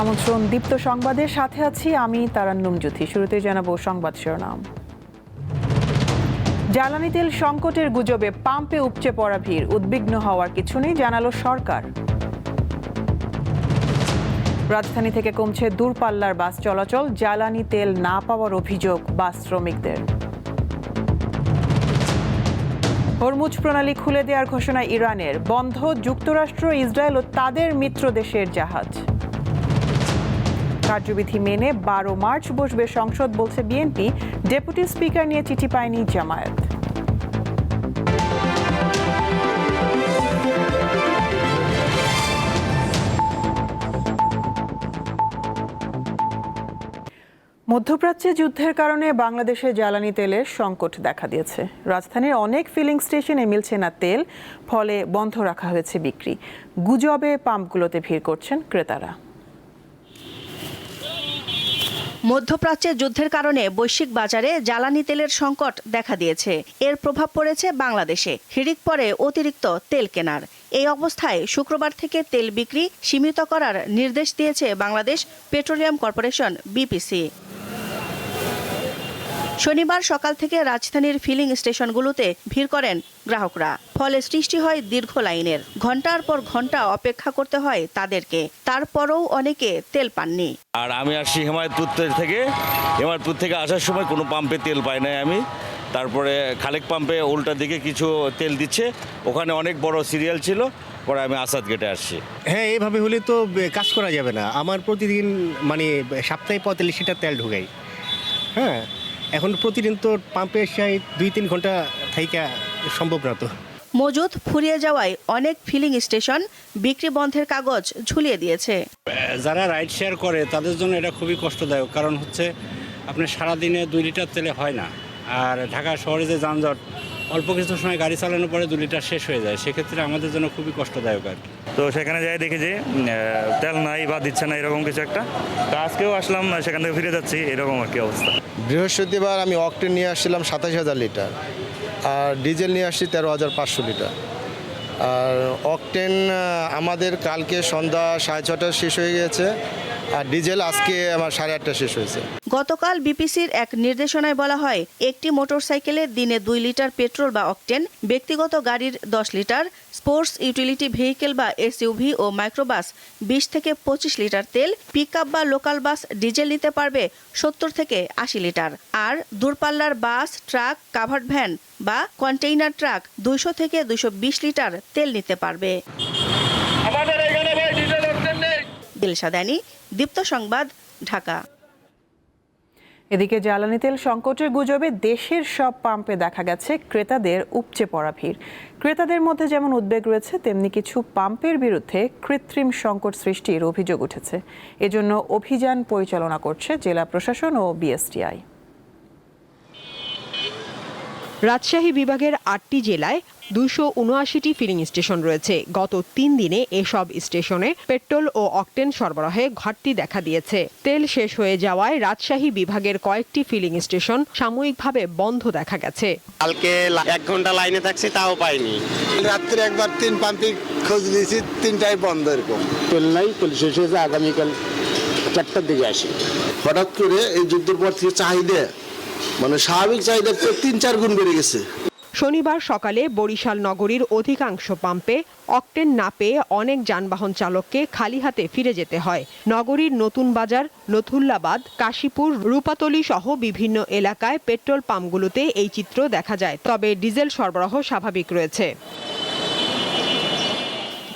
আমন্ত্রণ দীপ্ত সংবাদের সাথে আছি আমি তারান্নুম জ্যোতি। শুরুতে জানাবো সংবাদ শিরোনাম। জ্বালানি তেল সংকটের গুজবে পাম্পে উপচে পড়া ভিড়, উদ্বিগ্ন হওয়ার কিছু নেই জানালো সরকার। রাজধানী থেকে কমছে দূরপাল্লার বাস চলাচল, জ্বালানি তেল না পাওয়ার অভিযোগ বাস শ্রমিকদের। হরমুজ প্রণালী খুলে দেওয়ার ঘোষণা ইরানের, বন্ধ যুক্তরাষ্ট্র, ইসরায়েল ও তাদের মিত্র দেশের জাহাজ। কার্যবিধি মেনে 12 মার্চ বসবে সংসদ বলছে বিএনপি, ডেপুটি স্পিকার নিয়ে চিঠি পায়নি জামায়াত। মধ্যপ্রাচ্যে যুদ্ধের কারণে বাংলাদেশে জ্বালানি তেলের সংকট দেখা দিয়েছে। রাজধানীর অনেক ফিলিং স্টেশনে মিলছে না তেল, ফলে বন্ধ রাখা হয়েছে বিক্রি। গুজবে পাম্পগুলোতে ভিড় করছেন ক্রেতারা। মধ্যপ্রাচ্যে যুদ্ধের কারণে বৈশ্বিক বাজারে জ্বালানি তেলের সংকট দেখা দিয়েছে। এর প্রভাব পড়েছে বাংলাদেশে, হিড়িক পড়ে অতিরিক্ত তেল কেনার। এই অবস্থায় শুক্রবার থেকে তেল বিক্রি সীমিত করার নির্দেশ দিয়েছে বাংলাদেশ পেট্রোলিয়াম কর্পোরেশন বিপিসি। শনিবার সকাল থেকে রাজধানীর ফিলিং স্টেশনগুলোতে ভিড় করেন গ্রাহকরা, ফলে সৃষ্টি হয় দীর্ঘ লাইনের। ঘন্টার পর ঘন্টা অপেক্ষা করতে হয় তাদেরকে, তারপরও অনেকে তেল পাননি। আর আমি আসছি হেমায়তপুর থেকে আসার সময় কোনো পাম্পে তেল পাই নাই আমি। তারপরে খালেক পাম্পে উল্টা দিকে কিছু তেল দিচ্ছে, ওখানে অনেক বড় সিরিয়াল ছিল, পরে আমি আসাদ গেটে আসছি। হ্যাঁ, এইভাবে হলে তো কাজ করা যাবে না। আমার প্রতিদিন সপ্তাহে 45 লিটার তেল ঢুকাই। হ্যাঁ, এখন প্রতিদিন তো পাম্পে এসে 2-3 ঘন্টা থাইকা সম্ভব না তো। মজুদ ফুরিয়ে যাওয়ায় অনেক ফিলিং স্টেশন বিক্রি বন্ধের কাগজ ঝুলিয়ে দিয়েছে। যারা রাইড শেয়ার করে তাদের জন্য এটা খুবই কষ্টদায়ক, কারণ হচ্ছে আপনি সারাদিনে 2 লিটার তেলে হয় না। আর ঢাকা শহরে যে যানজট, অল্প কিছু সময় গাড়ি চালানোর পরে 2 লিটার শেষ হয়ে যায়, সেক্ষেত্রে আমাদের জন্য খুবই কষ্টদায়ক আর কি। তো সেখানে যাই দেখি যে তেল নাই বা দিচ্ছে না, এরকম কিছু একটা। তো আজকেও আসলাম, সেখান থেকে ফিরে যাচ্ছি, এরকম আর কি অবস্থা। বৃহস্পতিবার আমি অকটেন নিয়ে আসছিলাম 27,000 লিটার, আর ডিজেল নিয়ে আসছি 13,500 লিটার। আর অকটেন আমাদের কালকে সন্ধ্যা 6:30 শেষ হয়ে গেছে, আর ডিজেল আজকে আমার 8:30 শেষ হয়েছে। গতকাল বিপিসির এক নির্দেশনায় বলা হয়, একটি মোটরসাইকেলে দিনে 2 লিটার পেট্রোল বা অকটেন, ব্যক্তিগত গাড়ির 10 লিটার, স্পোর্টস ইউটিলিটি ভেহিকেল বা এসইউভি ও মাইক্রোবাস 20 থেকে 25 লিটার তেল, পিকআপ বা লোকাল বাস ডিজেল নিতে পারবে 70 থেকে 80 লিটার। আর দূরপাল্লার বাস, ট্রাক, কাভার্ড ভ্যান বা কন্টেইনার ট্রাক 200 থেকে 220 লিটার তেল নিতে পারবে। দিলশাদানি, দীপ্ত সংবাদ, ঢাকা। এদিকে জ্বালানি তেল সংকটের গুজবে দেশের সব পাম্পে দেখা গেছে ক্রেতাদের উপচে পড়া ভিড়। ক্রেতাদের মধ্যে যেমন উদ্বেগ রয়েছে, তেমনি কিছু পাম্পের বিরুদ্ধে কৃত্রিম সংকট সৃষ্টির অভিযোগ উঠেছে। এজন্য অভিযান পরিচালনা করছে জেলা প্রশাসন ও বিএসটিআই। রাজশাহী বিভাগের 8টি জেলায় 279টি ফিলিং স্টেশন রয়েছে। গত 3 দিনে এসব স্টেশনে পেট্রোল ও অকটেন সরবরাহে ঘাটতি দেখা দিয়েছে। তেল শেষ হয়ে যাওয়ায় রাজশাহী বিভাগের কয়েকটি ফিলিং স্টেশন সাময়িকভাবে বন্ধ দেখা গেছে। কালকে 1 ঘন্টা লাইনে থাকছি, তাও পাইনি। রাত্রে একবার 3 পাম্পে খোঁজ দিয়েছি, 3টাই বন্ধ। এরকম তেল নাই, তেল শেষ হয়েছে, আগামীকাল 4টার দিকে আসি। হঠাৎ করে এই যুদ্ধের পর থেকে চাহিদা স্বাভাবিক চাহিদার চেয়ে 3-4 গুণ বেড়ে গেছে। শনিবার সকালে বরিশাল নগরীর অধিকাংশ পাম্পে অকটেন না পেয়ে অনেক যানবাহন চালককে খালি হাতে ফিরে যেতে হয়। নগরীর নতুন বাজার, লথুল্লাবাদ, কাশীপুর, রূপাতলী সহ বিভিন্ন এলাকায় পেট্রোল পাম্পগুলোতে এই চিত্র দেখা যায়। তবে ডিজেল সরবরাহ স্বাভাবিক রয়েছে।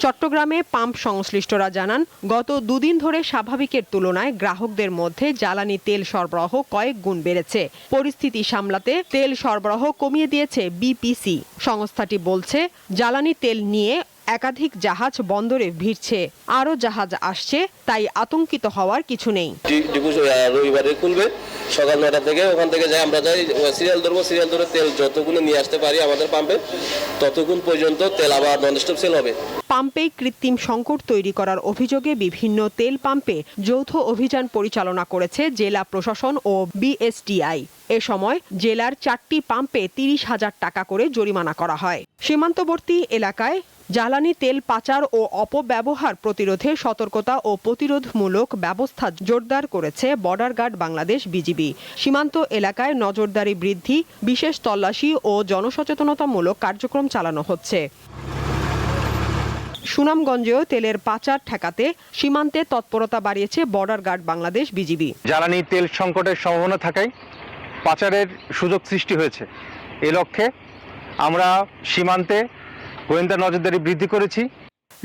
চট্টগ্রামে পাম্প সংশ্লিষ্টরা জানান, গত 2 দিন ধরে স্বাভাবিকের তুলনায় গ্রাহকদের মধ্যে জ্বালানি তেল সরবরাহ কয়েক গুণ বেড়েছে। পরিস্থিতি সামলাতে তেল সরবরাহ কমিয়ে দিয়েছে বিপিসি। সংস্থাটি বলছে, জ্বালানি তেল নিয়ে একাধিক জাহাজ বন্দরে ভিড়ছে, আরও জাহাজ আসছে, তাই আতঙ্কিত হওয়ার কিছু নেই। রবিবারে খুলবে সকাল 9টা থেকে, ওখান থেকে আমরা যাই সিরিয়াল ধরে তেল যতগুলো নিয়ে আসতে পারি আমাদের পাম্পে, ততক্ষণ পর্যন্ত তেল আবার ননস্টপ সেল হবে। পাম্পে কৃত্রিম সংকট তৈরি করার অভিযোগে বিভিন্ন তেল পাম্পে যৌথ অভিযান পরিচালনা করেছে জেলা প্রশাসন ও বিএসটিআই। এ সময় জেলার 4টি পাম্পে 30,000 টাকা করে জরিমানা করা হয়। সীমান্তবর্তী এলাকায় জ্বালানি তেল পাচার ও অপব্যবহার প্রতিরোধে সতর্কতা ও প্রতিরোধমূলক ব্যবস্থা জোরদার করেছে বর্ডার গার্ড বাংলাদেশ বিজিবি। সীমান্ত এলাকায় নজরদারি বৃদ্ধি, বিশেষ তল্লাশি ও জনসচেতনতামূলক কার্যক্রম চালানো হচ্ছে। সুনামগঞ্জেও তেলের পাচার ঠেকাতে সীমান্তে তৎপরতা বাড়িয়েছে বর্ডার গার্ড বাংলাদেশ বিজিবি। জ্বালানি তেল সংকটের সম্ভাবনা থাকায় পাচারের সুযোগ সৃষ্টি হয়েছে। এ লক্ষ্যে আমরা সীমান্তে গোয়েন্দা নজরদারি বৃদ্ধি করেছি।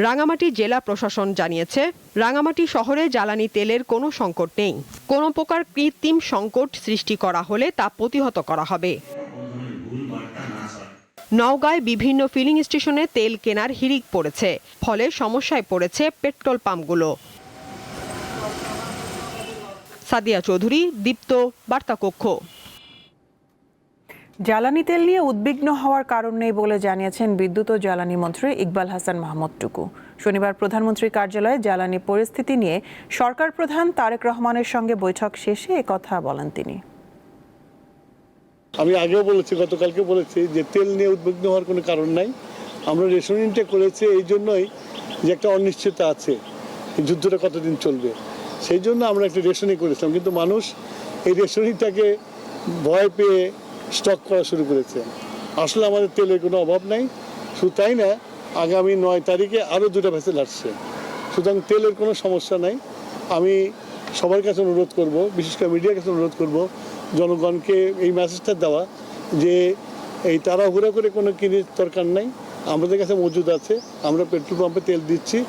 রাঙামাটি জেলা প্রশাসন জানিয়েছে, রাঙামাটি শহরে জ্বালানি তেলের কোনো সংকট নেই। কোনো প্রকার কৃত্রিম সংকট সৃষ্টি করা হলে তা প্রতিহত করা হবে। নওগাঁয় বিভিন্ন ফিলিং স্টেশনে তেল কেনার হিড়িক পড়েছে, ফলে সমস্যায় পড়েছে পেট্রোল পাম্পগুলো। সাদিয়া চৌধুরী, দীপ্ত, বার্তাকক্ষ। জ্বালানি তেল নিয়ে উদ্বিগ্ন হওয়ার কারণ নেই বলে জানিয়েছেন বিদ্যুৎ ও জ্বালানি মন্ত্রী ইকবাল হাসান মাহমুদ টুকু। শনিবার প্রধানমন্ত্রীর কার্যালয়ে জ্বালানি পরিস্থিতি নিয়ে সরকার প্রধান তারেক রহমানের সঙ্গে বৈঠক শেষে একথা বলেন তিনি। আমি আগেও বলেছি, গতকালকে বলেছি যে তেল নিয়ে উদ্বিগ্ন হওয়ার কোনো কারণ নাই। আমরা রেশনিংটা করেছি এই জন্যই যে একটা অনিশ্চয়তা আছে, এই যুদ্ধটা কতদিন চলবে, সেই জন্য আমরা একটা রেশনিং করেছিলাম। কিন্তু মানুষ এই রেশনিংটাকে ভয় পেয়ে স্টক করা শুরু করেছে। আসলে আমাদের তেলের কোনো অভাব নাই। শুধু তাই না, আগামী 9 তারিখে আরও 2টা ভেসেল আসছে। সুতরাং তেলের কোনো সমস্যা নাই। আমি সবার কাছে অনুরোধ করব, বিশেষ করে মিডিয়ার কাছে অনুরোধ করব, জনগণকে এই মেসেজটা দেওয়া যে এই তাড়াহুড়া করে কোনো কিনের দরকার নাই। আমাদের কাছে মজুদ আছে, আমরা পেট্রোল পাম্পে তেল দিচ্ছি।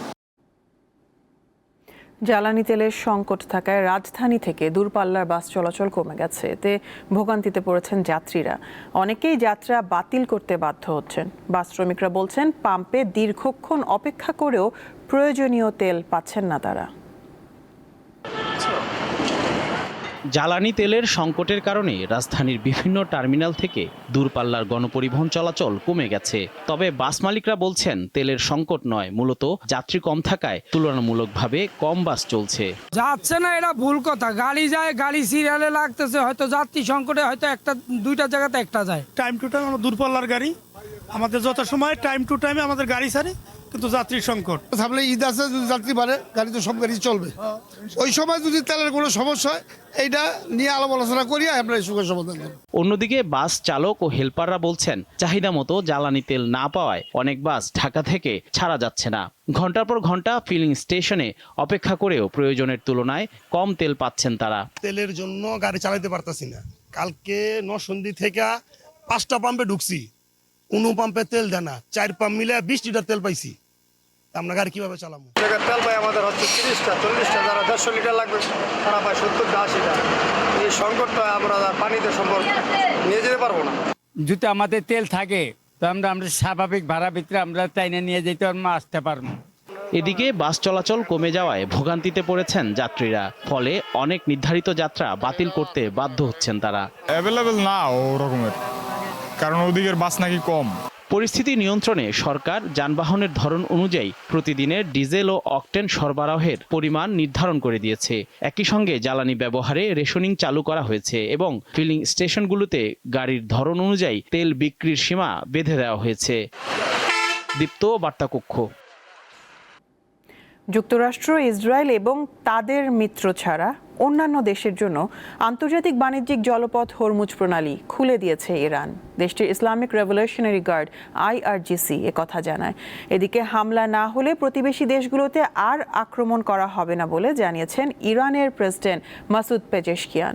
জ্বালানি তেলের সংকট থাকায় রাজধানী থেকে দূরপাল্লার বাস চলাচল কমে গেছে। এতে ভোগান্তিতে পড়েছেন যাত্রীরা। অনেকেই যাত্রা বাতিল করতে বাধ্য হচ্ছেন। বাস শ্রমিকরা বলছেন, পাম্পে দীর্ঘক্ষণ অপেক্ষা করেও প্রয়োজনীয় তেল পাচ্ছেন না তারা। জ্বালানি তেলের সংকটের কারণে রাজধানীর বিভিন্ন টার্মিনাল থেকে দূরপাল্লার গণপরিবহন চলাচল কমে গেছে। তবে বাস মালিকরা বলছেন, তেলের সংকট নয়, মূলত যাত্রী কম থাকায় তুলনামূলকভাবে কম বাস চলছে। যাচ্ছে না, এটা ভুল কথা। গাড়ি যায়, গাড়ি সিরিয়ালে লাগতেছে, হয়তো যাত্রী সংকটে হয়তো একটা 2টা জায়গাতে একটা যায়। টাইম টু টাইম আমরা দূরপাল্লার গাড়ি, আমাদের যত সময় টাইম টু টাইমে আমাদের গাড়ি ছাড়ে, কিন্তু যাত্রীর সংকট। সামনে ঈদ আছে, যদি যাত্রী বাড়ে গাড়ি তো সব গাড়ি চলবে। ওই সময় যদি তেলের কোনো সমস্যা হয়, এইটা নিয়ে আলাপ আলোচনা করি আমরা এই সুখের সমাধান করব। অন্যদিকে বাস চালক ও হেলপাররা বলছেন, চাহিদা মতো জ্বালানি তেল না পাওয়ায় অনেক বাস ঢাকা থেকে ছাড়া যাচ্ছে না। ঘন্টার পর ঘন্টা ফিলিং স্টেশনে অপেক্ষা করেও প্রয়োজনের তুলনায় কম তেল পাচ্ছেন তারা। তেলের জন্য গাড়ি চালাতে পারতাছি না। কালকে নরসিংদী থেকে 5টা পাম্পে ঢুকছি, কোনো পাম্পে তেল দেয় না। 4 পাম্প মিলে 20 লিটার তেল পাইছি। আমরা গাড়ি কিভাবে চালাবো? তেল পাই আমাদের হচ্ছে 30টা 40টা, যারা 150 লিটার লাগবে তারা পায় 70টা 80টা। এই সংকটটা আমরা পানিতে সম্পর্ক নিয়ে যেতে পারবো না। যদি আমাদের তেল থাকে তো আমরা স্বাভাবিক ভাড়া ভিতরে আমরা টাইনে নিয়ে যেতে পারবো, আসতে পারবো। এদিকে বাস চলাচল কমে যাওয়ায় ভোগান্তিতে পড়েছেন যাত্রীরা। ফলে অনেক নির্ধারিত যাত্রা বাতিল করতে বাধ্য হচ্ছেন তারা। অ্যাভেলেবেল না ও রকমের, কারণ ওদিকের বাস নাকি কম। পরিস্থিতি নিয়ন্ত্রণে সরকার যানবাহনের ধরন অনুযায়ী প্রতিদিনের ডিজেল ও অকটেন সরবরাহের পরিমাণ নির্ধারণ করে দিয়েছে। একই সঙ্গে জ্বালানি ব্যবহারে রেশনিং চালু করা হয়েছে এবং ফিলিং স্টেশনগুলোতে গাড়ির ধরন অনুযায়ী তেল বিক্রির সীমা বেঁধে দেওয়া হয়েছে। দীপ্ত, বার্তাকক্ষ। যুক্তরাষ্ট্র, ইসরায়েল এবং তাদের মিত্র ছাড়া অন্যান্য দেশের জন্য আন্তর্জাতিক বাণিজ্যিক জলপথ হরমুজ প্রণালী খুলে দিয়েছে ইরান। দেশটির ইসলামিক রেভলিউশনারি গার্ড IRGC একথা জানায়। এদিকে হামলা না হলে প্রতিবেশী দেশগুলোতে আর আক্রমণ করা হবে না বলে জানিয়েছেন ইরানের প্রেসিডেন্ট মাসুদ পেজেশকিয়ান।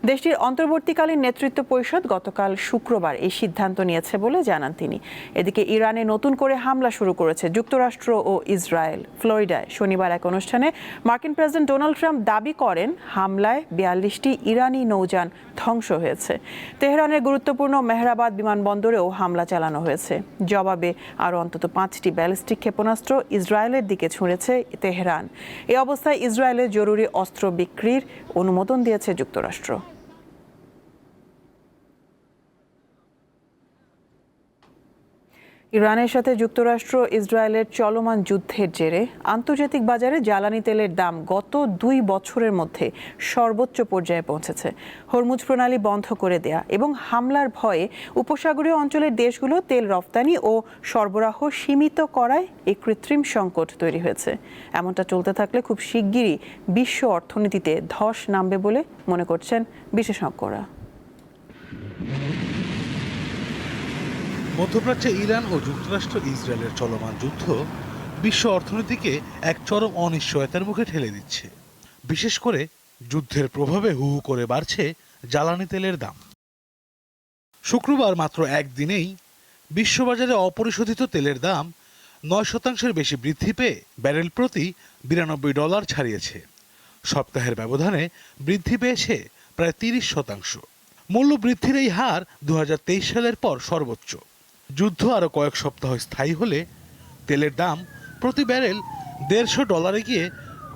দেশটির অন্তর্বর্তীকালীন নেতৃত্ব পরিষদ গতকাল শুক্রবার এই সিদ্ধান্ত নিয়েছে বলে জানান তিনি। এদিকে ইরানে নতুন করে হামলা শুরু করেছে যুক্তরাষ্ট্র ও ইসরায়েল। ফ্লোরিডায় শনিবার এক অনুষ্ঠানে মার্কিন প্রেসিডেন্ট ডোনাল্ড ট্রাম্প দাবি করেন, হামলায় 42টি ইরানি নৌযান ধ্বংস হয়েছে। তেহরানের গুরুত্বপূর্ণ মেহরাবাদ বিমানবন্দরেও হামলা চালানো হয়েছে। জবাবে আরও অন্তত 5টি ব্যালিস্টিক ক্ষেপণাস্ত্র ইসরায়েলের দিকে ছুঁড়েছে তেহরান। এ অবস্থায় ইসরায়েলের জরুরি অস্ত্র বিক্রির অনুমোদন দিয়েছে যুক্তরাষ্ট্র। ইরানের সাথে যুক্তরাষ্ট্র ইসরায়েলের চলমান যুদ্ধের জেরে আন্তর্জাতিক বাজারে জ্বালানি তেলের দাম গত 2 বছরের মধ্যে সর্বোচ্চ পর্যায়ে পৌঁছেছে। হরমুজ প্রণালী বন্ধ করে দেয়া এবং হামলার ভয়ে উপসাগরীয় অঞ্চলের দেশগুলো তেল রপ্তানি ও সরবরাহ সীমিত করায় এই কৃত্রিম সংকট তৈরি হয়েছে। এমনটা চলতে থাকলে খুব শিগগিরই বিশ্ব অর্থনীতিতে ধস নামবে বলে মনে করছেন বিশেষজ্ঞরা। মধ্যপ্রাচ্যে ইরান ও যুক্তরাষ্ট্র ইসরায়েলের চলমান যুদ্ধ বিশ্ব অর্থনীতিকে এক চরম অনিশ্চয়তার মুখে ঠেলে দিচ্ছে। বিশেষ করে যুদ্ধের প্রভাবে হু হু করে বাড়ছে জ্বালানি তেলের দাম। শুক্রবার মাত্র একদিনেই বিশ্ববাজারে অপরিশোধিত তেলের দাম 9% বেশি বৃদ্ধি পেয়ে ব্যারেল প্রতি $92 ছাড়িয়েছে। সপ্তাহের ব্যবধানে বৃদ্ধি পেয়েছে প্রায় 30%। মূল্য বৃদ্ধির এই হার 2023 সালের পর সর্বোচ্চ। যুদ্ধ আরও কয়েক সপ্তাহ স্থায়ী হলে তেলের দাম প্রতি ব্যারেল $150 গিয়ে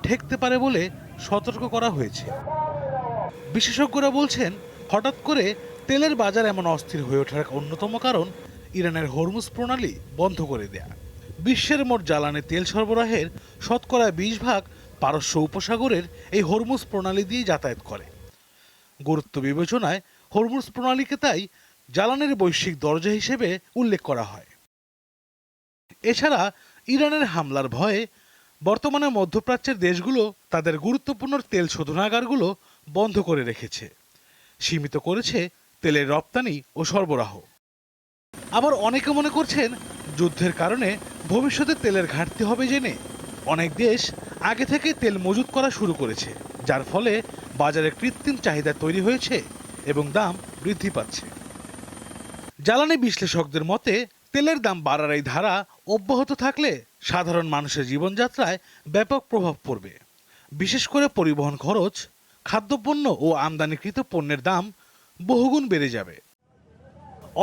ঠেকতে পারে বলে সতর্ক করা হয়েছে। বিশেষজ্ঞরা বলছেন, হঠাৎ করে তেলের বাজার এমন অস্থির হয়ে ওঠার অন্যতম কারণ ইরানের হরমুজ প্রণালী বন্ধ করে দেয়া। বিশ্বের মোট জ্বালানি তেল সরবরাহের শতকরা 20% পারস্য উপসাগরের এই হরমুজ প্রণালী দিয়ে যাতায়াত করে। গুরুত্ব বিবেচনায় হরমুজ প্রণালীকে তাই জ্বালানির বৈশ্বিক দরজা হিসেবে উল্লেখ করা হয়। এছাড়া ইরানের হামলার ভয়ে বর্তমানে মধ্যপ্রাচ্যের দেশগুলো তাদের গুরুত্বপূর্ণ তেল শোধনাগারগুলো বন্ধ করে রেখেছে, সীমিত করেছে তেলের রপ্তানি ও সরবরাহ। আবার অনেকে মনে করছেন, যুদ্ধের কারণে ভবিষ্যতে তেলের ঘাটতি হবে জেনে অনেক দেশ আগে থেকে তেল মজুত করা শুরু করেছে, যার ফলে বাজারে কৃত্রিম চাহিদা তৈরি হয়েছে এবং দাম বৃদ্ধি পাচ্ছে। জ্বালানি বিশ্লেষকদের মতে, তেলের দাম বাড়ার এই ধারা অব্যাহত থাকলে সাধারণ মানুষের জীবনযাত্রায় ব্যাপক প্রভাব পড়বে। বিশেষ করে পরিবহন খরচ, খাদ্যপণ্য ও আমদানিকৃত পণ্যের দাম বহুগুণ বেড়ে যাবে।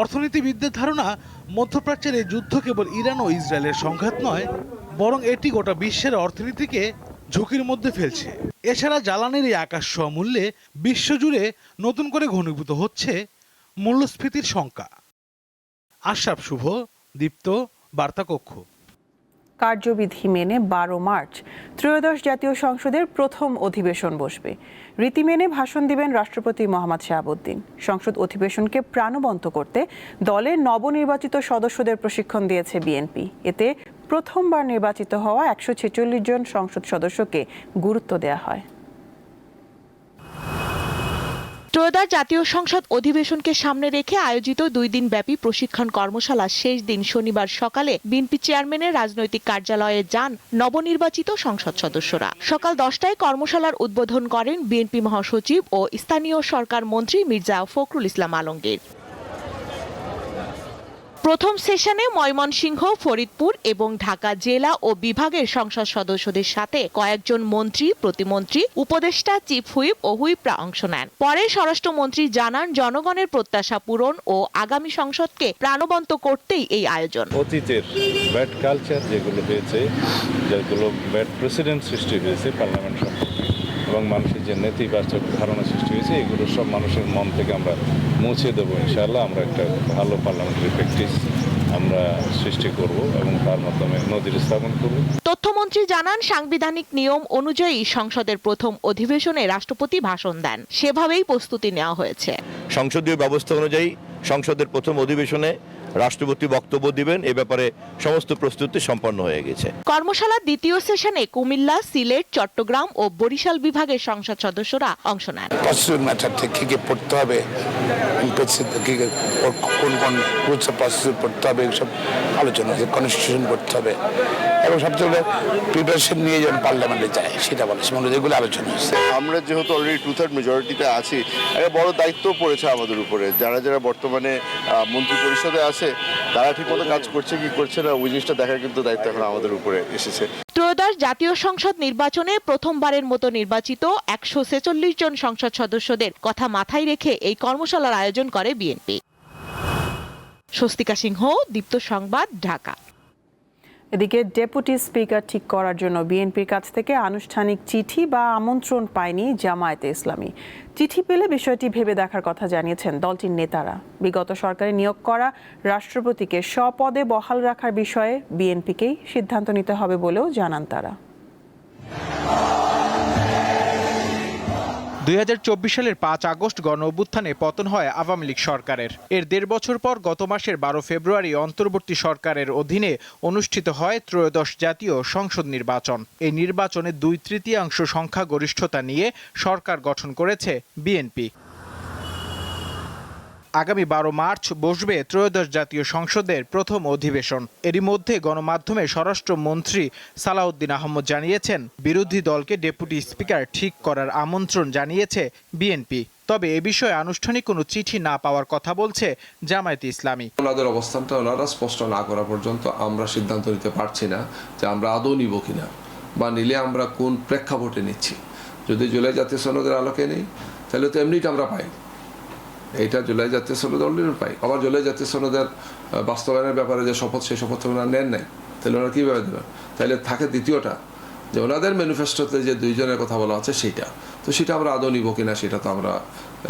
অর্থনীতিবিদদের ধারণা, মধ্যপ্রাচ্যের এই যুদ্ধ কেবল ইরান ও ইসরায়েলের সংঘাত নয়, বরং এটি গোটা বিশ্বের অর্থনীতিকে ঝুঁকির মধ্যে ফেলছে। এছাড়া জ্বালানির এই আকাশ ছোঁয়া মূল্যে বিশ্বজুড়ে নতুন করে ঘনীভূত হচ্ছে মূল্যস্ফীতির শঙ্কা। আশরাফ শুভ, দীপ্ত, বার্তাকক্ষ। কার্যবিধি মেনে 12 মার্চ ত্রয়োদশ জাতীয় সংসদের প্রথম অধিবেশন বসবে। রীতি মেনে ভাষণ দিবেন রাষ্ট্রপতি মোহাম্মদ শাহাবুদ্দিন। সংসদ অধিবেশনকে প্রাণবন্ত করতে দলের নবনির্বাচিত সদস্যদের প্রশিক্ষণ দিয়েছে বিএনপি। এতে প্রথমবার নির্বাচিত হওয়া 146 জন সংসদ সদস্যকে গুরুত্ব দেওয়া হয়। ত্রয়োদশ জাতীয় সংসদ অধিবেশনকে সামনে রেখে আয়োজিত 2 দিন ব্যাপী প্রশিক্ষণ কর্মশালা শেষ দিন শনিবার সকালে বিএনপি চেয়ারম্যানের রাজনৈতিক কার্যালয়ে যান নবনির্বাচিত সংসদ সদস্যরা। সকাল 10টায় কর্মশালার উদ্বোধন করেন বিএনপি মহাসচিব ও স্থানীয় সরকার মন্ত্রী মির্জা ফখরুল ইসলাম আলমগীর। প্রথম সেশনে ময়মনসিংহ, ফরিদপুর এবং ঢাকা জেলা ও বিভাগের সংসদ সদস্যদের সাথে কয়েকজন মন্ত্রী, প্রতিমন্ত্রী, উপদেষ্টা, চিফ হুইপ ও হুইপরা অংশ নেন। পরে স্বরাষ্ট্রমন্ত্রী জানান, জনগণের প্রত্যাশা পূরণ ও আগামী সংসদকে প্রাণবন্ত করতেই এই আয়োজন। অতীতের ব্যাড কালচার যেগুলো হয়েছে, যেগুলো ব্যাড প্রেসিডেন্ট সৃষ্টি হয়েছে পার্লামেন্ট সম্পর্কে এবং মানুষের যে নেতিবাচক ধারণা সৃষ্টি হয়েছে, এগুলো সব মানুষের মন থেকে আমরা মুছে দেবো ইনশাআল্লাহ। আমরা একটা ভালো পার্লামেন্টারি প্র্যাকটিস আমরা সৃষ্টি করব এবং তার মাধ্যমে নজির স্থাপন করব। তথ্যমন্ত্রী জানান, সাংবিধানিক নিয়ম অনুযায়ী সংসদের প্রথম অধিবেশনে রাষ্ট্রপতি ভাষণ দেন, সেভাবেই প্রস্তুতি নেওয়া হয়েছে। সংসদীয় ব্যবস্থা অনুযায়ী সংসদের প্রথম অধিবেশনে রাষ্ট্রপতি বক্তব্য দিবেন, এ ব্যাপারে সমস্ত প্রস্তুতি সম্পন্ন হয়ে গেছে। কর্মশালার দ্বিতীয় সেশনে কুমিল্লা, সিলেট, চট্টগ্রাম ও বরিশাল বিভাগের সংসদ সদস্যরা অংশ নেন। প্রসিডিউর ম্যাটার থেকে কি পড়তে হবে, কোন কোন রুলস অফ প্রসিডিউর পড়তে হবে, এইসব আলোচনা হয়েছে। কনস্টিটিউশন পড়তে হবে এবং সবচেয়ে প্রিপারেশন নিয়ে যখন পার্লামেন্টে যায় সেটা বলে, যেগুলো আলোচনা হয়েছে। আমরা যেহেতু অলরেডি 2/3 মেজরিটিতে আছি, একটা বড় দায়িত্ব পড়েছে আমাদের উপরে। যারা যারা বর্তমানে মন্ত্রী পরিষদে আছে, তারা ঠিকমতো কাজ করছে কি করছে না, ওই জিনিসটা দেখার কিন্তু দায়িত্ব এখন আমাদের উপরে এসেছে। ত্রয়োদশ জাতীয় সংসদ নির্বাচনে প্রথমবারের মতো নির্বাচিত 146 জন সংসদ সদস্যদের কথা মাথায় রেখে এই কর্মশালার আয়োজন করে বিএনপি। স্বস্তিকা সিংহ, দীপ্ত সংবাদ, ঢাকা। এদিকে ডেপুটি স্পিকার ঠিক করার জন্য বিএনপির কাছ থেকে আনুষ্ঠানিক চিঠি বা আমন্ত্রণ পায়নি জামায়াতে ইসলামী। চিঠি পেলে বিষয়টি ভেবে দেখার কথা জানিয়েছেন দলটির নেতারা। বিগত সরকারে নিয়োগ করা রাষ্ট্রপতিকে স্বপদে বহাল রাখার বিষয়ে বিএনপিকেই সিদ্ধান্ত নিতে হবে বলেও জানান তারা। 2024 সালের 5 আগস্ট গণঅভ্যুত্থানে পতন হয় আওয়ামী লীগ সরকারের। এর 1.5 বছর পর গত মাসের 12 ফেব্রুয়ারি অন্তর্বর্তী সরকারের অধীনে অনুষ্ঠিত হয় ত্রয়োদশ জাতীয় সংসদ নির্বাচন। এই নির্বাচনে 2/3 সংখ্যাগরিষ্ঠতা নিয়ে সরকার গঠন করেছে বিএনপি। আগামী 12 মার্চ বসবে ত্রয়োদশ জাতীয় সংসদের প্রথম অধিবেশন। এরই মধ্যে গণমাধ্যমে স্বরাষ্ট্রমন্ত্রী সালাউদ্দিন আহমদ জানিয়েছেন, বিরোধী দলকে ডেপুটি স্পিকার ঠিক করার আমন্ত্রণ জানিয়েছে বিএনপি। তবে এ বিষয়ে আনুষ্ঠানিক কোনো চিঠি না পাওয়ার কথা বলছে জামায়াতে ইসলামী। ওনাদের অবস্থানটা ওনারা স্পষ্ট না করা পর্যন্ত আমরা সিদ্ধান্ত নিতে পারছি না যে আমরা আদৌ নিব কিনা, বা নিলে আমরা কোন প্রেক্ষাপটে নিচ্ছি। যদি জুলাই জাতীয় সনদের আলোকে নেই তাহলে তো এমনিটা আমরা পাই, এইটা জুলাই জাতীয় সনদ অলরেডি পাই। আবার জুলাই জাতীয় সনদের বাস্তবায়নের ব্যাপারে যে শপথ, সেই শপথ ওনারা নেন নাই, তাহলে ওনারা কীভাবে দেবেন? তাহলে থাকে দ্বিতীয়টা, যে ওনাদের ম্যানিফেস্টোতে যে 2 জনের কথা বলা আছে সেইটা, তো সেটা আমরা আদৌ নিব কিনা সেটা তো আমরা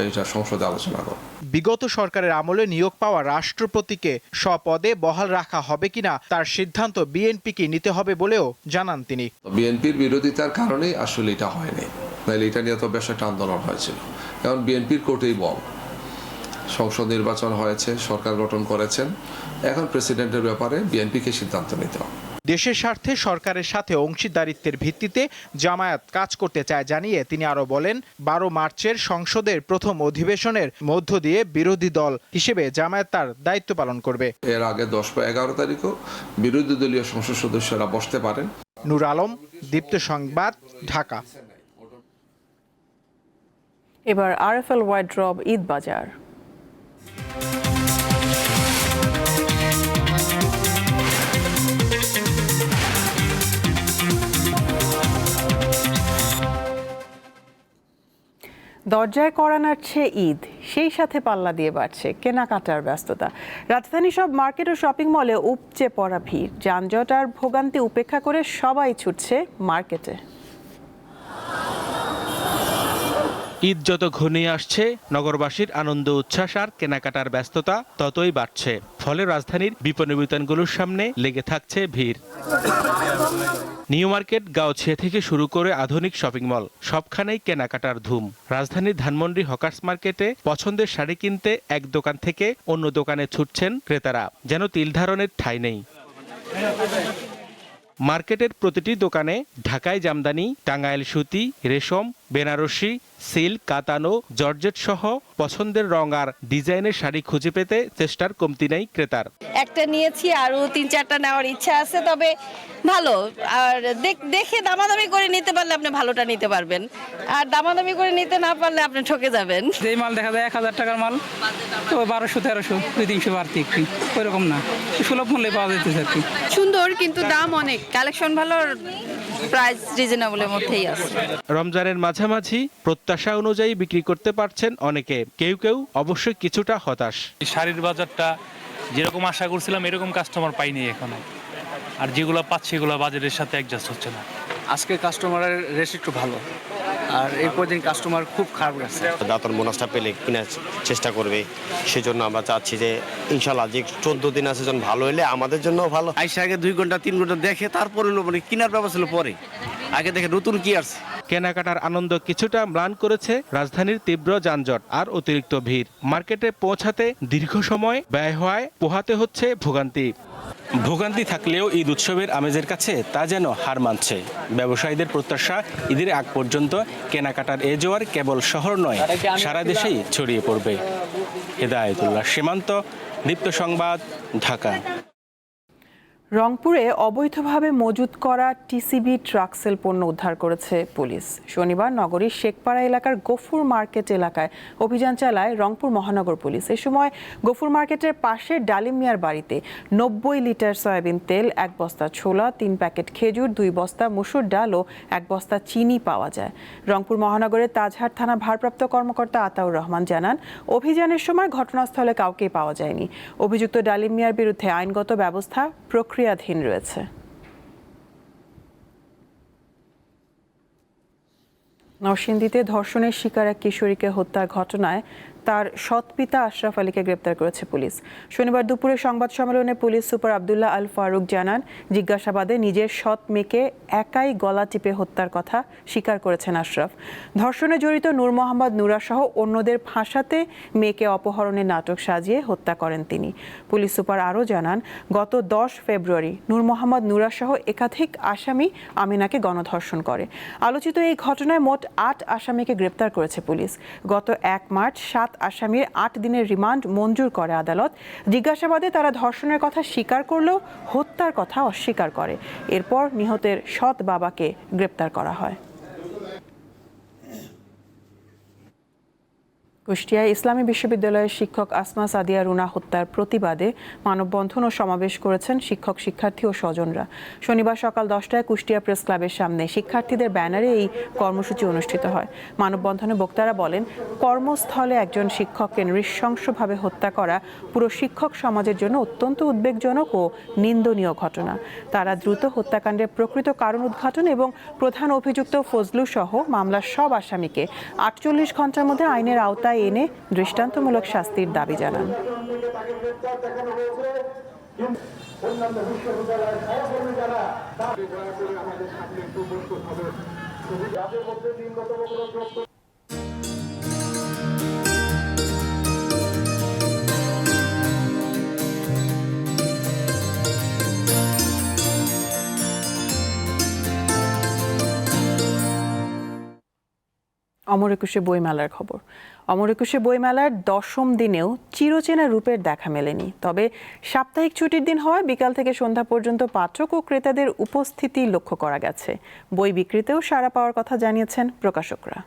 এটা সংসদে আলোচনা করব। বিগত সরকারের আমলে নিয়োগ পাওয়া রাষ্ট্রপতিকে স্বপদে বহাল রাখা হবে কিনা তার সিদ্ধান্ত বিএনপিকে নিতে হবে বলেও জানান তিনি। বিএনপির বিরোধিতার কারণেই আসলে এটা হয়নি, নাহলে এটা নিয়ে তো বেশ একটা আন্দোলন হয়েছিল। কারণ বিএনপির কোর্টেই বল, সংসদ নির্বাচন হয়েছে, সরকার গঠন করেছেন, এখন প্রেসিডেন্টের ব্যাপারে বিএনপিকে সিদ্ধান্ত নিতে হবে। দেশের স্বার্থে সরকারের সাথে অংশীদারিত্বের ভিত্তিতে জামায়াত কাজ করতে চায় জানিয়ে তিনি আরো বলেন, 12 মার্চের সংসদের প্রথম অধিবেশনের মধ্য দিয়ে বিরোধী দল হিসেবে জামায়াত তার দায়িত্ব পালন করবে। এর আগে 10 বা 11 তারিখও বিরোধী দলীয় সংসদ সদস্যরা বসতে পারেন। নূর আলম, দীপ্ত সংবাদ, ঢাকা। এবার আরএফএল ওয়াইড্রপ ঈদ বাজার। দরজায় কড়া নাড়ছে ঈদ, সেই সাথে পাল্লা দিয়ে বাড়ছে কেনাকাটার ব্যস্ততা। রাজধানী সব মার্কেট ও শপিং মলে উপচে পড়া ভিড়, যানজট আর ভোগান্তি উপেক্ষা করে সবাই ছুটছে মার্কেটে। ঈদ যত ঘনিয়ে আসছে, নগরবাসীর আনন্দ উচ্ছ্বাস আর কেনাকাটার ব্যস্ততা ততই বাড়ছে। ফলে রাজধানীর বিপণী বিতানগুলোর সামনে লেগে থাকছে ভিড়। নিউ মার্কেট, গাউছিয়া থেকে শুরু করে আধুনিক শপিং মল, সবখানেই কেনাকাটার ধুম। রাজধানীর ধানমন্ডি হকার্স মার্কেটে পছন্দের শাড়ি কিনতে এক দোকান থেকে অন্য দোকানে ছুটছেন ক্রেতারা, যেন তিল ধারণের ঠাঁই নেই। মার্কেটের প্রতিটি দোকানে ঢাকাই জামদানি, টাঙ্গাইল সুতি, রেশম, বেনারসি, সিল্ক, কাতানো, জর্জেট সহ পছন্দের রং আর ডিজাইনের শাড়ি খুঁজে পেতে চেষ্টার কমতি নেই ক্রেতার। একটা নিয়েছি, আরো 3-4টা নেওয়ার ইচ্ছা আছে, তবে ভালো। আর দেখে দামাদামি করে নিতে পারলে আপনি ভালোটা নিতে পারবেন, আর দামাদামি করে নিতে না পারলে আপনি ঠকে যাবেন। যেই মাল দেখা যায় 1000 টাকার মাল, তো 1200-1300, 200-300 বাড়তি একটু, ওইরকম না, সুলভ মূল্যে পাওয়া যেতেছে আর কি। সুন্দর, কিন্তু দাম অনেক, কালেকশন ভালো, প্রাইস রিজনেবলের মধ্যেই আছে। রমজানের মাঝামাঝি প্রত্যাশা অনুযায়ী বিক্রি করতে পারছেন অনেকে, কেউ কেউ অবশ্যই কিছুটা হতাশ। শাড়ির বাজারটা যেরকম আশা করছিলাম এরকম কাস্টমার পাইনি এখনো, আর যেগুলো পাচ্ছি এগুলো বাজারের সাথে অ্যাডজাস্ট হচ্ছে না। আজকে কাস্টমারের রেট একটু ভালো, আর এই কদিন কাস্টমার খুব খারাপ গেছে। দাঁতন বোনাসটা পেলে কেনার চেষ্টা করবে, সেজন্য আমরা চাচ্ছি যে ইনশাল্লাহ যে 14 দিন আছে যখন ভালো হলে আমাদের জন্য ভালো। আইসা আগে 2 ঘন্টা 3 ঘন্টা দেখে তারপরে মানে কেনার ব্যবস্থা ছিল, পরে আগে দেখে নতুন কি আছে। কেনাকাটার আনন্দ কিছুটা ম্লান করেছে রাজধানীর তীব্র যানজট আর অতিরিক্ত ভিড়। মার্কেটে পৌঁছাতে দীর্ঘ সময় ব্যয় হওয়ায় পোহাতে হচ্ছে ভোগান্তি। ভোগান্তি থাকলেও ঈদ উৎসবের আমেজের কাছে তা যেন হার মানছে। ব্যবসায়ীদের প্রত্যাশা, ঈদের আগ পর্যন্ত কেনাকাটার এ জোয়ার কেবল শহর নয়, সারা দেশেই ছড়িয়ে পড়বে। হেদায়েতুল্লাহ সীমান্ত, দীপ্ত সংবাদ, ঢাকা। রংপুরে অবৈধভাবে মজুত করা টিসিবি ট্রাকসেল পণ্য উদ্ধার করেছে পুলিশ। শনিবার নগরীর শেখপাড়া এলাকার গফুর মার্কেট এলাকায় অভিযান চালায় রংপুর মহানগর পুলিশ। এ সময় গফুর মার্কেটের পাশে ডালিম মিয়ার বাড়িতে 90 লিটার সয়াবিন তেল, 1 বস্তা ছোলা, 3 প্যাকেট খেজুর, 2 বস্তা মসুর ডাল ও 1 বস্তা চিনি পাওয়া যায়। রংপুর মহানগরের তাজহাট থানা ভারপ্রাপ্ত কর্মকর্তা আতাউর রহমান জানান, অভিযানের সময় ঘটনাস্থলে কাউকে পাওয়া যায়নি। অভিযুক্ত ডালিম মিয়ার বিরুদ্ধে আইনগত ব্যবস্থা প্রক্রিয়াধীন রয়েছে। নরসিংদীতে ধর্ষণের শিকার এক কিশোরীকে হত্যার ঘটনায় তার সৎ পিতা আশরাফ আলীকে গ্রেপ্তার করেছে পুলিশ। শনিবার দুপুরে সংবাদ সম্মেলনে পুলিশ সুপার আব্দুল্লাহ আল ফারুক জানান, জিজ্ঞাসাবাদে নিজের সৎ মেয়েকে একাই গলা টিপে হত্যার কথা স্বীকার করেছেন আশরাফ। ধর্ষণে জড়িত নূর মোহাম্মদ নুরা সহ অন্যদের ফাঁসাতে মেয়েকে অপহরণের নাটক সাজিয়ে হত্যা করেন তিনি। পুলিশ সুপার আরও জানান, গত 10 ফেব্রুয়ারি নূর মোহাম্মদ নুরা সহ একাধিক আসামি আমিনাকে গণধর্ষণ করে। আলোচিত এই ঘটনায় মোট 8 আসামিকে গ্রেপ্তার করেছে পুলিশ। গত 1 মার্চ 7 আসামির 8 দিনের রিমান্ড মঞ্জুর করে আদালত। জিজ্ঞাসাবাদে তারা ধর্ষণের কথা স্বীকার করলেও হত্যার কথা অস্বীকার করে। এরপর নিহতের সৎ বাবাকে গ্রেপ্তার করা হয়। কুষ্টিয়ায় ইসলামী বিশ্ববিদ্যালয়ের শিক্ষক আসমা সাদিয়া রুনা হত্যার প্রতিবাদে মানববন্ধন ও সমাবেশ করেছেন শিক্ষক, শিক্ষার্থী ও স্বজনরা। শনিবার সকাল 10টায় কুষ্টিয়া প্রেস ক্লাবের সামনে শিক্ষার্থীদের ব্যানারে এই কর্মসূচি অনুষ্ঠিত হয়। মানববন্ধনে বক্তারা বলেন, কর্মস্থলে একজন শিক্ষককে নৃশংসভাবে হত্যা করা পুরো শিক্ষক সমাজের জন্য অত্যন্ত উদ্বেগজনক ও নিন্দনীয় ঘটনা। তারা দ্রুত হত্যাকাণ্ডের প্রকৃত কারণ উদ্ঘাটন এবং প্রধান অভিযুক্ত ফজলু সহ মামলার সব আসামিকে 48 ঘন্টার মধ্যে আইনের আওতায় এনে দৃষ্টান্তমূলক শাস্তির দাবি জানান। অমর একুশে বইমেলার খবর। অমর একুশে বইমেলার 10ম দিনেও চিরচেনা রূপের দেখা মেলেনি। তবে সাপ্তাহিক ছুটির দিন হওয়ায় বিকাল থেকে সন্ধ্যা পর্যন্ত পাঠক ও ক্রেতাদের উপস্থিতি লক্ষ্য করা গেছে। বই বিক্রিতেও সাড়া পাওয়ার কথা জানিয়েছেন প্রকাশকরা।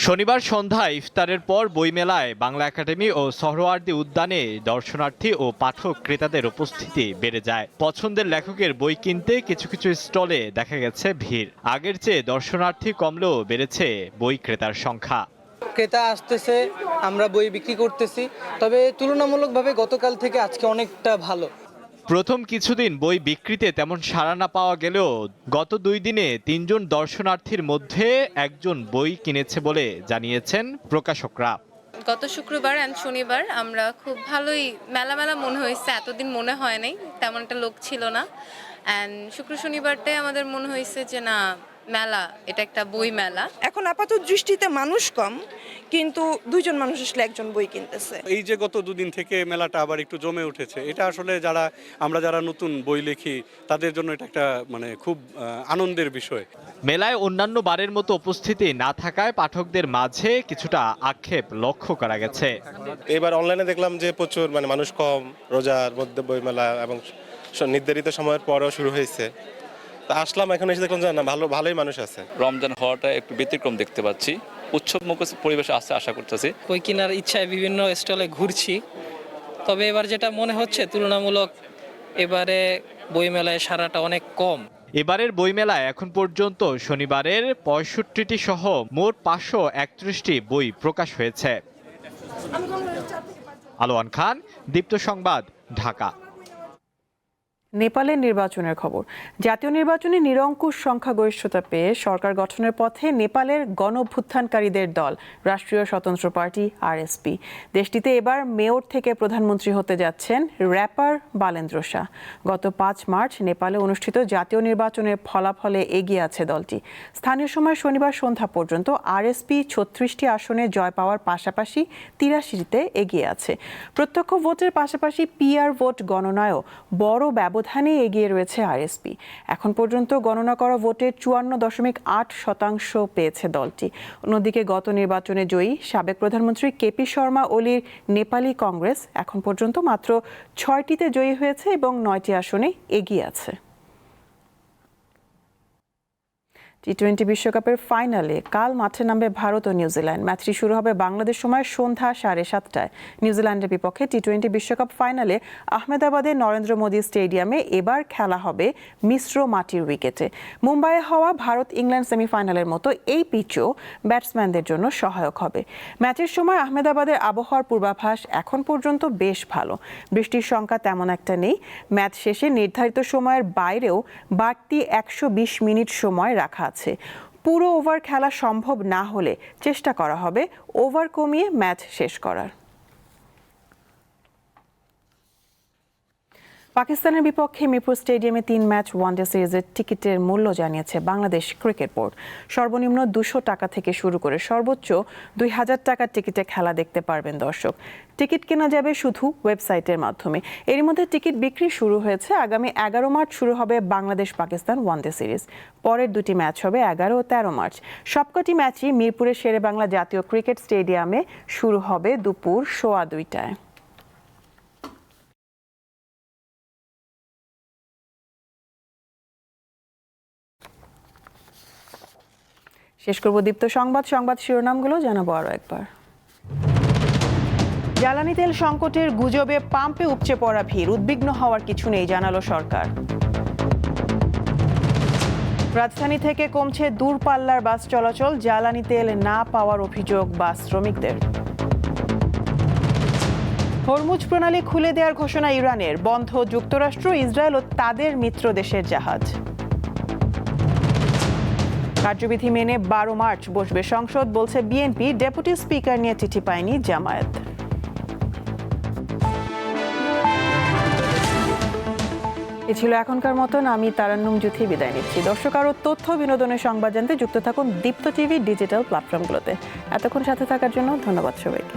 শনিবার সন্ধ্যায় ইফতারের পর বইমেলায় বাংলা একাডেমি ও সোহরাওয়ার্দী উদ্যানে দর্শনার্থী ও পাঠক ক্রেতাদের উপস্থিতি বেড়ে যায়। পছন্দের লেখকের বই কিনতে কিছু কিছু স্টলে দেখা গেছে ভিড়। আগের চেয়ে দর্শনার্থী কমলেও বেড়েছে বই ক্রেতার সংখ্যা। ক্রেতা আসতেছে, আমরা বই বিক্রি করতেছি, তবে তুলনামূলকভাবে গতকাল থেকে আজকে অনেকটা ভালো। প্রথম কিছুদিন বই বিক্রিতে তেমন সাড়া না পাওয়া গেলেও গত 2 দিনে 3 জন দর্শনার্থীর মধ্যে একজন বই কিনেছে বলে জানিয়েছেন প্রকাশকরা। গত শুক্রবার আর শনিবার আমরা খুব ভালোই মেলা মনে হয়েছে, এতদিন মনে হয় নাই, তেমন একটা লোক ছিল না। অ্যান্ড শুক্র শনিবারটাই আমাদের মনে হয়েছে যে না, মেলা এটা একটা বই মেলা। এখন আপাতত দৃষ্টিতে মানুষ কম, কিন্তু 2 জন মানুষ আসলে একজন বই কিনতেছে। এই যে গত 2 দিন থেকে মেলাটা আবার একটু জমে উঠেছে, এটা আসলে আমরা যারা নতুন বই লিখি তাদের জন্য এটা একটা খুব আনন্দের বিষয়। মেলায় অন্যান্য বারের মতো উপস্থিতি না থাকায় পাঠকদের মাঝে কিছুটা আক্ষেপ লক্ষ্য করা গেছে। এবার অনলাইনে দেখলাম যে প্রচুর মানুষ কম, রোজার মধ্যে বই মেলা এবং নির্ধারিত সময়ের পরেও শুরু হয়েছে। আসলাম, এখন এসে দেখলাম যে না, ভালোই মানুষ আছে। রমজান হওয়াটা একটু ব্যতিক্রম দেখতে পাচ্ছি, উৎসবমুখ পরিবেশ আসছে আশা করতেছি। বই কেনার ইচ্ছায় বিভিন্ন স্টলে ঘুরছি, তবে এবার যেটা মনে হচ্ছে তুলনামূলক এবারে বইমেলায় সারাটা অনেক কম। এবারের বইমেলায় এখন পর্যন্ত শনিবারের 65টি সহ মোট 531টি বই প্রকাশ হয়েছে। আলোয়ান খান, দীপ্ত সংবাদ, ঢাকা। নেপালের নির্বাচনের খবর। জাতীয় নির্বাচনে নিরঙ্কুশ সংখ্যাগরিষ্ঠতা পেয়ে সরকার গঠনের পথে নেপালের গণঅভ্যুত্থানকারীদের দল রাষ্ট্রীয় স্বতন্ত্র পার্টি আরএসপি। দেশটিতে এবার মেয়র থেকে প্রধানমন্ত্রী হতে যাচ্ছেন র্যাপার বালেন্দ্র শাহ। গত 5 মার্চ নেপালে অনুষ্ঠিত জাতীয় নির্বাচনের ফলাফলে এগিয়ে আছে দলটি। স্থানীয় সময় শনিবার সন্ধ্যা পর্যন্ত আরএসপি 36টি আসনে জয় পাওয়ার পাশাপাশি 83টিতে এগিয়ে আছে। প্রত্যক্ষ ভোটের পাশাপাশি পিআর ভোট গণনায়ও বড় ব্যবধানে এগিয়ে রয়েছে আরএসপি। এখন পর্যন্ত গণনা করা ভোটের 54.8% পেয়েছে দলটি। অন্যদিকে গত নির্বাচনে জয়ী সাবেক প্রধানমন্ত্রী কেপি শর্মা ওলির নেপালি কংগ্রেস এখন পর্যন্ত মাত্র 6টিতে জয়ী হয়েছে এবং 9টি আসনে এগিয়ে আছে। টি-20 বিশ্বকাপের ফাইনালে কাল মাঠে নামবে ভারত ও নিউজিল্যান্ড। ম্যাচটি শুরু হবে বাংলাদেশ সময় সন্ধ্যা 7:30টায়। নিউজিল্যান্ডের বিপক্ষে টি-20 বিশ্বকাপ ফাইনালে আহমেদাবাদের নরেন্দ্র মোদী স্টেডিয়ামে এবার খেলা হবে মিশ্র মাটির উইকেটে। মুম্বাইয়ে হওয়া ভারত ইংল্যান্ড সেমিফাইনালের মতো এই পিচও ব্যাটসম্যানদের জন্য সহায়ক হবে। ম্যাচের সময় আহমেদাবাদের আবহাওয়ার পূর্বাভাস এখন পর্যন্ত বেশ ভালো। বৃষ্টির সংখ্যা তেমন একটা নেই। ম্যাচ শেষে নির্ধারিত সময়ের বাইরেও বাড়তি 120 মিনিট সময় রাখা আছে। আছে। পুরো ওভার খেলা সম্ভব না হলে চেষ্টা করা হবে ওভার কমিয়ে ম্যাচ শেষ করার। পাকিস্তানের বিপক্ষে মিরপুর স্টেডিয়ামে 3 ম্যাচ ওয়ানডে সিরিজের টিকিটের মূল্য জানিয়েছে বাংলাদেশ ক্রিকেট বোর্ড। সর্বনিম্ন 200 টাকা থেকে শুরু করে সর্বোচ্চ 2000 টাকার টিকিটে খেলা দেখতে পারবেন দর্শক। টিকিট কেনা যাবে শুধু ওয়েবসাইটের মাধ্যমে। এর মধ্যে টিকিট বিক্রি শুরু হয়েছে। আগামী 11 মার্চ শুরু হবে বাংলাদেশ পাকিস্তান ওয়ানডে সিরিজ। পরের দুটি ম্যাচ হবে 11 ও 13 মার্চ। সবকটি ম্যাচই মিরপুরের শেরেবাংলা জাতীয় ক্রিকেট স্টেডিয়ামে শুরু হবে দুপুর 2:15টায়। শেষ করব দীপ্ত সংবাদ শিরোনামগুলো জানাবো আরো একবার। জ্বালানি তেল সংকটের গুজবে পাম্পে উপচে পড়া ভিড়, উদ্বিগ্ন হওয়ার কিছু নেই জানালো সরকার। রাজধানী থেকে কমছে দূরপাল্লার বাস চলাচল, জ্বালানি তেল না পাওয়ার অভিযোগ বাস শ্রমিকদের। হরমুজ প্রণালী খুলে দেওয়ার ঘোষণা ইরানের, বন্ধ যুক্তরাষ্ট্র, ইসরায়েল ও তাদের মিত্র দেশের জাহাজ। কার্যবিধি মেনে 12 মার্চ বসবে সংসদ, বলছে বিএনপি। ডেপুটি স্পিকার নিয়ে চিঠি পায়নি জামায়াত। এ ছিল এখনকার মতন। আমি তারান্নুম জুথি বিদায় নিচ্ছি। দর্শক, আরও তথ্য বিনোদনের সংবাদ জানতে যুক্ত থাকুন দীপ্ত টিভি ডিজিটাল প্ল্যাটফর্মগুলোতে। এতক্ষণ সাথে থাকার জন্য ধন্যবাদ সবাইকে।